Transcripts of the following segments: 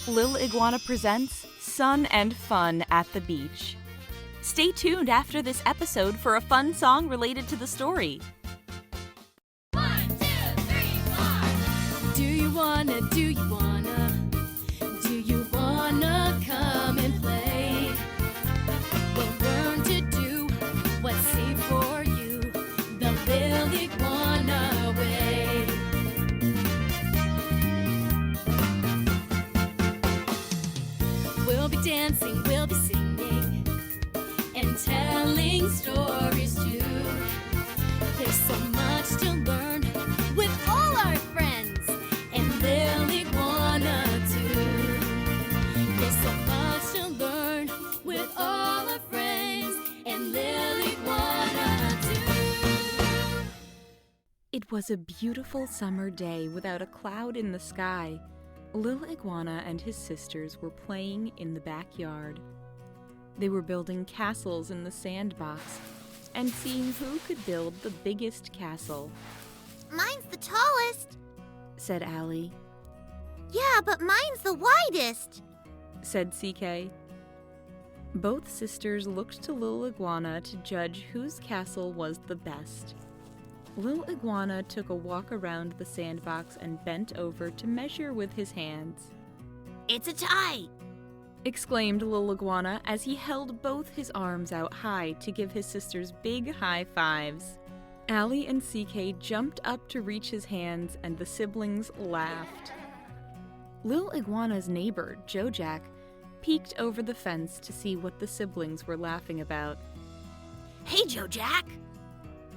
Lil Iguana presents Sun and Fun at the Beach. Stay tuned after this episode for a fun song related to the story. 1, 2, 3, 4. Do you wanna come and play? We'll learn to do what's safe for you, the Lil Iguana way. We'll be dancing, we'll be singing, and telling stories too. There's so much to learn with all our friends and Lil Iguana too. There's so much to learn with all our friends and Lil Iguana too. It was a beautiful summer day without a cloud in the sky. Lil Iguana and his sisters were playing in the backyard. They were building castles in the sandbox and seeing who could build the biggest castle. Mine's the tallest, Said Allie. Yeah, but mine's the widest, Said CK. Both sisters looked to Lil Iguana to judge whose castle was the best. Lil Iguana took a walk around the sandbox and bent over to measure with his hands. It's a tie. Exclaimed Lil Iguana as he held both his arms out high to give his sisters big high fives. Allie and CK jumped up to reach his hands and the siblings laughed. Lil Iguana's neighbor, Jojack, peeked over the fence to see what the siblings were laughing about. Hey, Joe Jack.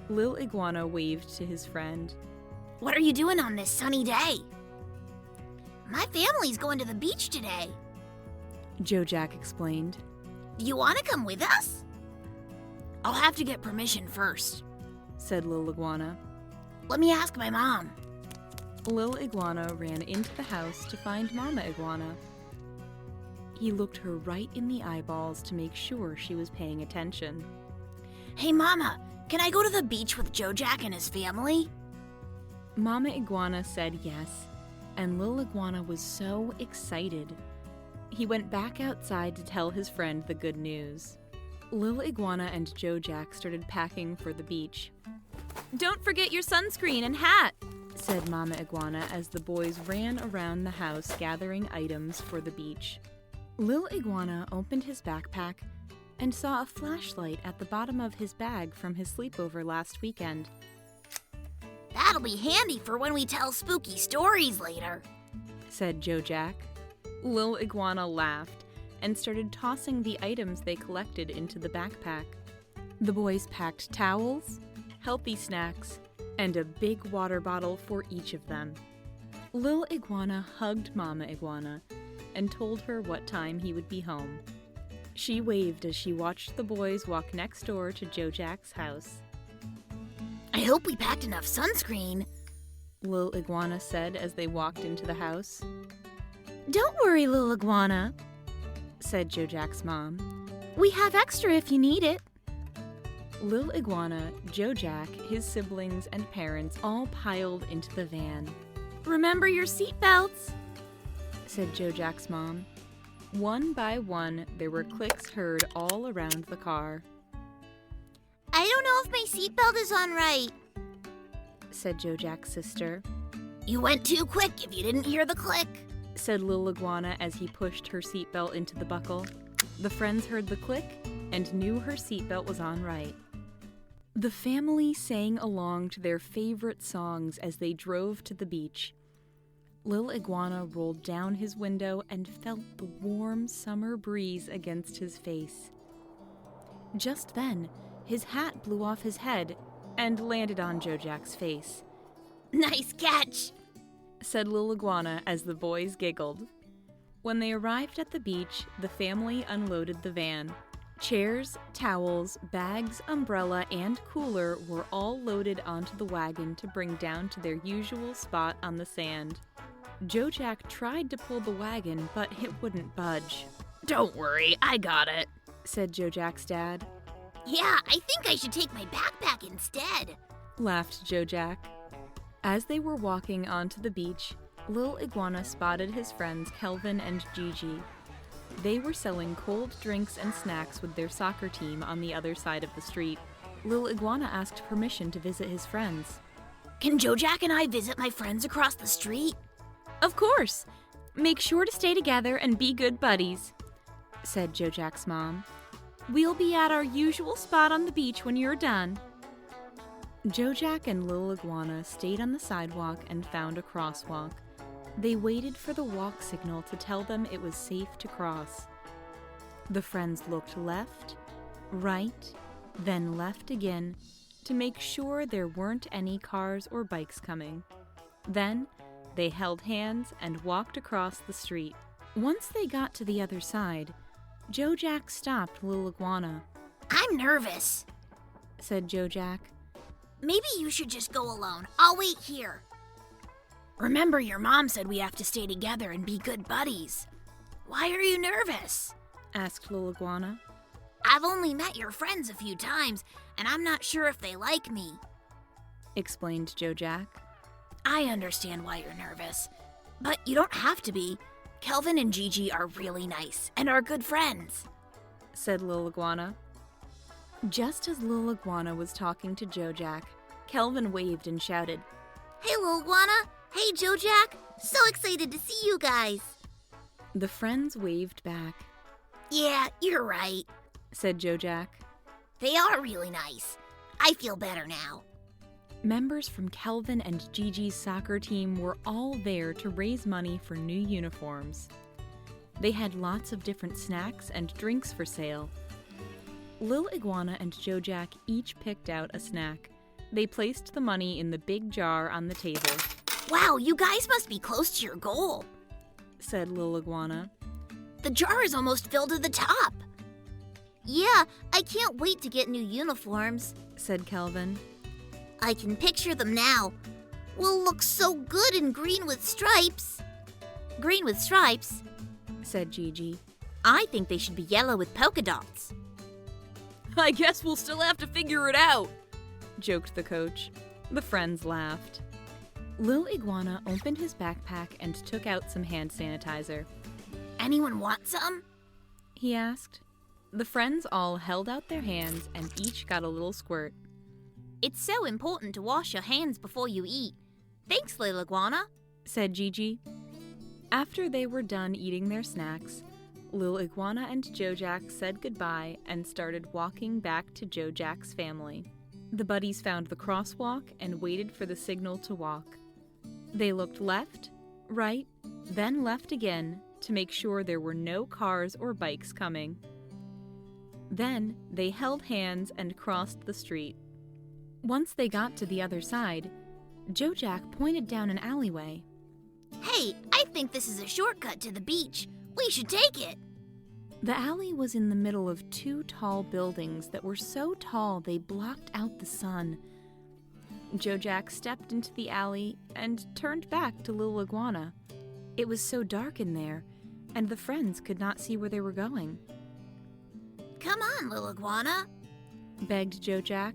Lil Iguana waved to his friend. What are you doing on this sunny day? My family's going to the beach today. Jojack explained. Do you want to come with us? I'll have to get permission first, Said Lil Iguana. Let me ask my mom. Lil Iguana ran into the house to find Momma Iguana. He looked her right in the eyeballs to make sure she was paying attention. Hey, Mama, can I go to the beach with Joe Jack and his family? Momma Iguana said yes, and Lil Iguana was so excited. He went back outside to tell his friend the good news. Lil Iguana and Joe Jack started packing for the beach. Don't forget your sunscreen and hat, said Momma Iguana as the boys ran around the house gathering items for the beach. Lil Iguana opened his backpack and saw a flashlight at the bottom of his bag from his sleepover last weekend. That'll be handy for when we tell spooky stories later, said Joe Jack. Lil Iguana laughed and started tossing the items they collected into the backpack. The boys packed towels, healthy snacks, and a big water bottle for each of them. Lil Iguana hugged Momma Iguana and told her what time he would be home. She waved as she watched the boys walk next door to Joe Jack's house. I hope we packed enough sunscreen, Lil Iguana said as they walked into the house. Don't worry, Lil Iguana, said Joe Jack's mom. We have extra if you need it. Lil Iguana, Joe Jack, his siblings, and parents all piled into the van. Remember your seatbelts, said Joe Jack's mom. One by one, there were clicks heard all around the car. I don't know if my seatbelt is on right, said Joe Jack's sister. You went too quick if you didn't hear the click, said Lil Iguana as he pushed her seatbelt into the buckle. The friends heard the click and knew her seatbelt was on right. The family sang along to their favorite songs as they drove to the beach. Lil Iguana rolled down his window and felt the warm summer breeze against his face. Just then, his hat blew off his head and landed on Joe Jack's face. Nice catch, said Lil Iguana as the boys giggled. When they arrived at the beach, the family unloaded the van. Chairs, towels, bags, umbrella, and cooler were all loaded onto the wagon to bring down to their usual spot on the sand. Joe Jack tried to pull the wagon, but it wouldn't budge. Don't worry, I got it, said Joe Jack's dad. Yeah, I think I should take my backpack instead, laughed Joe Jack. As they were walking onto the beach, Lil Iguana spotted his friends Kelvin and Gigi. They were selling cold drinks and snacks with their soccer team on the other side of the street. Lil Iguana asked permission to visit his friends. Can Jojack and I visit my friends across the street? Of course! Make sure to stay together and be good buddies, said Jojack's mom. We'll be at our usual spot on the beach when you're done. Jojack and Lil Iguana stayed on the sidewalk and found a crosswalk. They waited for the walk signal to tell them it was safe to cross. The friends looked left, right, then left again to make sure there weren't any cars or bikes coming. Then they held hands and walked across the street. Once they got to the other side, Jojack stopped Lil Iguana. I'm nervous, said Jojack. Maybe you should just go alone. I'll wait here. Remember, your mom said we have to stay together and be good buddies. Why are you nervous? Asked Lil Iguana. I've only met your friends a few times, and I'm not sure if they like me, explained Jojack. I understand why you're nervous, but you don't have to be. Kelvin and Gigi are really nice and are good friends, said Lil Iguana. Just as Lil Iguana was talking to Jojack, Kelvin waved and shouted, Hey, Lil Iguana! Hey, Jojack! So excited to see you guys! The friends waved back. Yeah, you're right, said Jojack. They are really nice. I feel better now. Members from Kelvin and Gigi's soccer team were all there to raise money for new uniforms. They had lots of different snacks and drinks for sale. Lil Iguana and Jojack each picked out a snack. They placed the money in the big jar on the table. Wow, you guys must be close to your goal, said Lil Iguana. The jar is almost filled to the top. Yeah, I can't wait to get new uniforms, said Kelvin. I can picture them now. We'll look so good in green with stripes. Green with stripes, said Gigi. I think they should be yellow with polka dots. I guess we'll still have to figure it out, joked the coach. The friends laughed. Lil Iguana opened his backpack and took out some hand sanitizer. Anyone want some? He asked. The friends all held out their hands and each got a little squirt. It's so important to wash your hands before you eat. Thanks, Lil Iguana, said Gigi. After they were done eating their snacks, Lil Iguana and Jojack said goodbye and started walking back to Jojack's family. The buddies found the crosswalk and waited for the signal to walk. They looked left, right, then left again to make sure there were no cars or bikes coming. Then they held hands and crossed the street. Once they got to the other side, Jojack pointed down an alleyway. Hey, I think this is a shortcut to the beach. We should take it. The alley was in the middle of two tall buildings that were so tall they blocked out the sun. Jojack stepped into the alley and turned back to Lil Iguana. It was so dark in there, and the friends could not see where they were going. Come on, Lil Iguana, begged Jojack.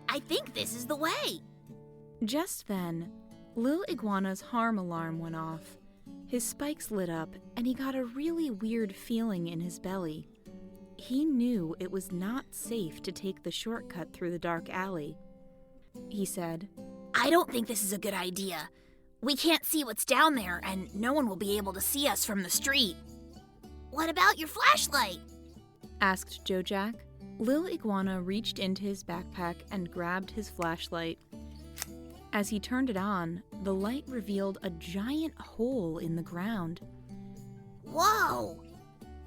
I think this is the way. Just then, Lil Iguana's harm alarm went off. His spikes lit up, and he got a really weird feeling in his belly. He knew it was not safe to take the shortcut through the dark alley. He said, I don't think this is a good idea. We can't see what's down there, and no one will be able to see us from the street. What about your flashlight? Asked Jojack. Lil Iguana reached into his backpack and grabbed his flashlight. As he turned it on, the light revealed a giant hole in the ground. Whoa!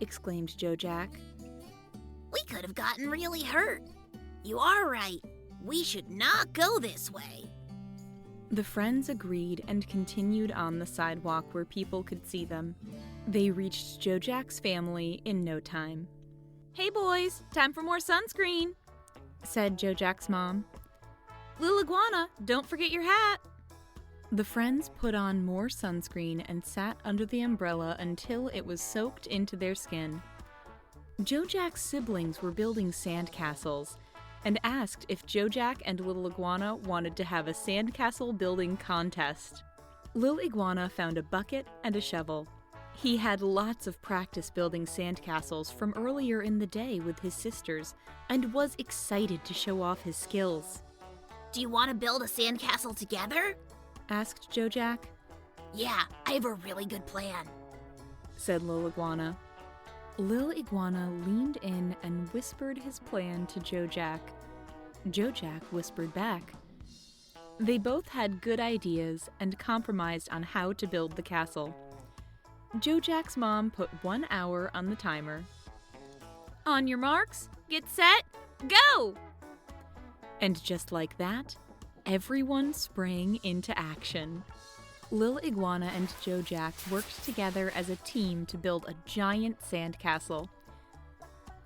Exclaimed Jojack. We could have gotten really hurt. You are right. We should not go this way. The friends agreed and continued on the sidewalk where people could see them. They reached Jojack's family in no time. Hey boys, time for more sunscreen, said Jojack's mom. Lil Iguana, don't forget your hat. The friends put on more sunscreen and sat under the umbrella until it was soaked into their skin. Jojack's siblings were building sandcastles and asked if Jojack and Lil Iguana wanted to have a sandcastle-building contest. Lil Iguana found a bucket and a shovel. He had lots of practice building sandcastles from earlier in the day with his sisters and was excited to show off his skills. Do you want to build a sandcastle together? Asked Joe Jack. Yeah, I have a really good plan, said Lil Iguana. Lil Iguana leaned in and whispered his plan to Joe Jack. Joe Jack whispered back. They both had good ideas and compromised on how to build the castle. Joe Jack's mom put 1 hour on the timer. On your marks, get set, go! And just like that, everyone sprang into action. Lil Iguana and Joe Jack worked together as a team to build a giant sandcastle.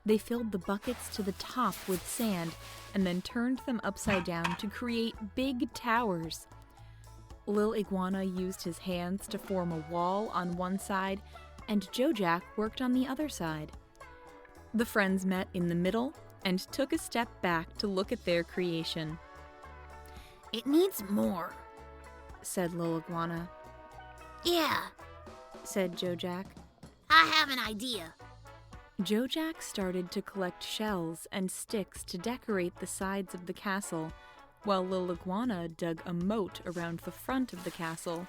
They filled the buckets to the top with sand and then turned them upside down to create big towers. Lil Iguana used his hands to form a wall on one side, and Joe Jack worked on the other side. The friends met in the middle and took a step back to look at their creation. It needs more, said Lil Iguana. Yeah, said Joe Jack. I have an idea. Joe Jack started to collect shells and sticks to decorate the sides of the castle, while Lil Iguana dug a moat around the front of the castle.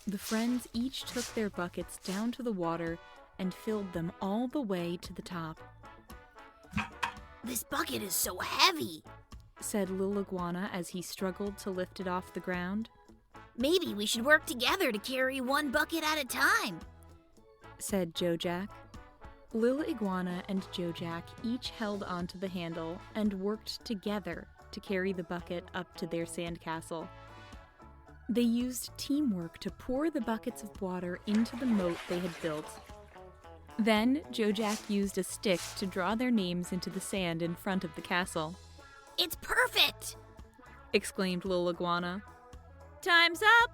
The friends each took their buckets down to the water and filled them all the way to the top. This bucket is so heavy, said Lil Iguana as he struggled to lift it off the ground. Maybe we should work together to carry one bucket at a time, said Joe Jack. Lil Iguana and Joe Jack each held onto the handle and worked together to carry the bucket up to their sandcastle. They used teamwork to pour the buckets of water into the moat they had built. Then Joe Jack used a stick to draw their names into the sand in front of the castle. It's perfect! Exclaimed Lil Iguana. Time's up!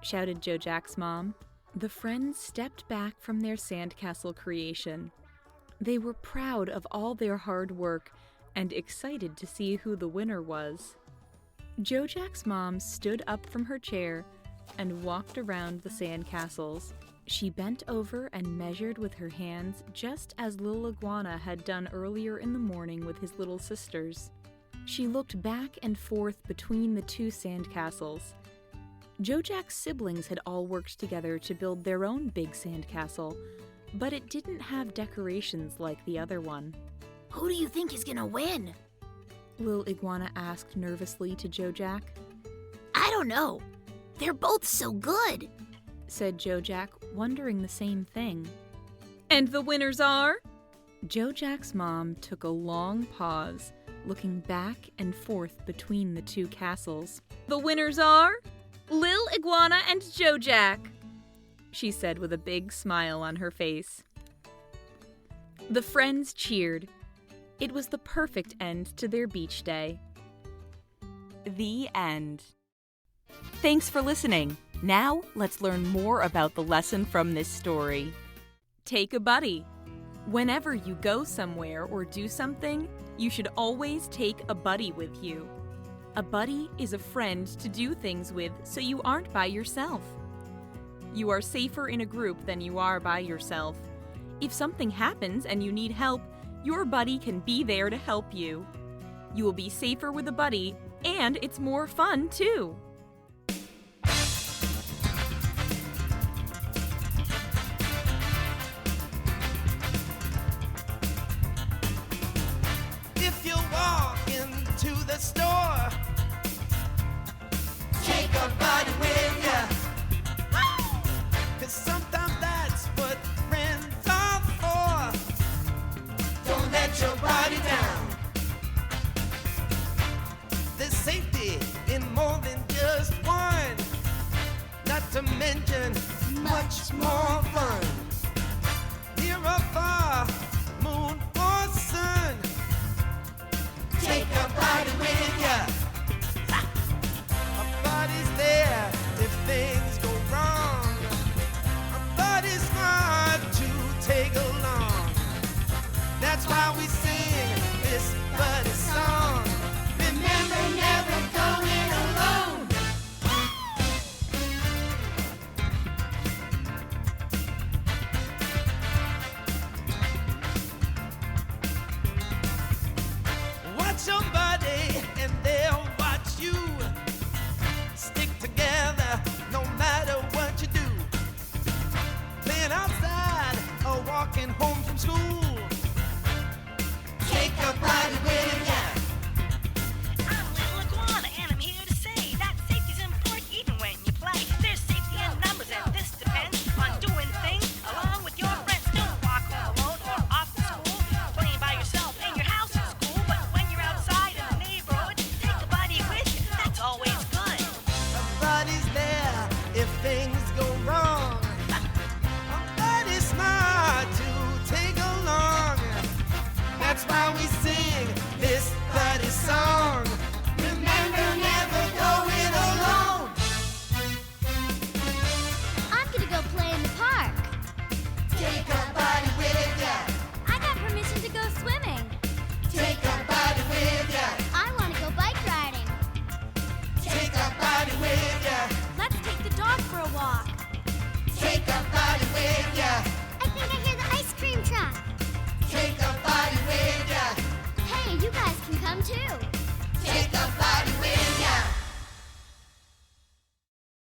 Shouted Joe Jack's mom. The friends stepped back from their sandcastle creation. They were proud of all their hard work and excited to see who the winner was. Joe Jack's mom stood up from her chair and walked around the sandcastles. She bent over and measured with her hands just as Lil Iguana had done earlier in the morning with his little sisters. She looked back and forth between the two sandcastles. Joe Jack's siblings had all worked together to build their own big sandcastle, but it didn't have decorations like the other one. Who do you think is gonna win? Lil Iguana asked nervously to Joe Jack. I don't know. They're both so good, said Joe Jack, wondering the same thing. And the winners are? Joe Jack's mom took a long pause, looking back and forth between the two castles. The winners are Lil Iguana and Joe Jack, she said with a big smile on her face. The friends cheered. It was the perfect end to their beach day. The end. Thanks for listening. Now, let's learn more about the lesson from this story. Take a buddy. Whenever you go somewhere or do something, you should always take a buddy with you. A buddy is a friend to do things with so you aren't by yourself. You are safer in a group than you are by yourself. If something happens and you need help, your buddy can be there to help you. You will be safer with a buddy, and it's more fun, too. If you walk into the store, take a buddy with ya. 'Cause sometimes that's what friends are for. Don't let your body down. There's safety in more than just one. Not to mention much more fun. Near or far, moon or sun, take a buddy with ya. A buddy's there if things go wrong. A buddy's hard to take along. That's why we sing this buddy song. Remember, never go in alone. things go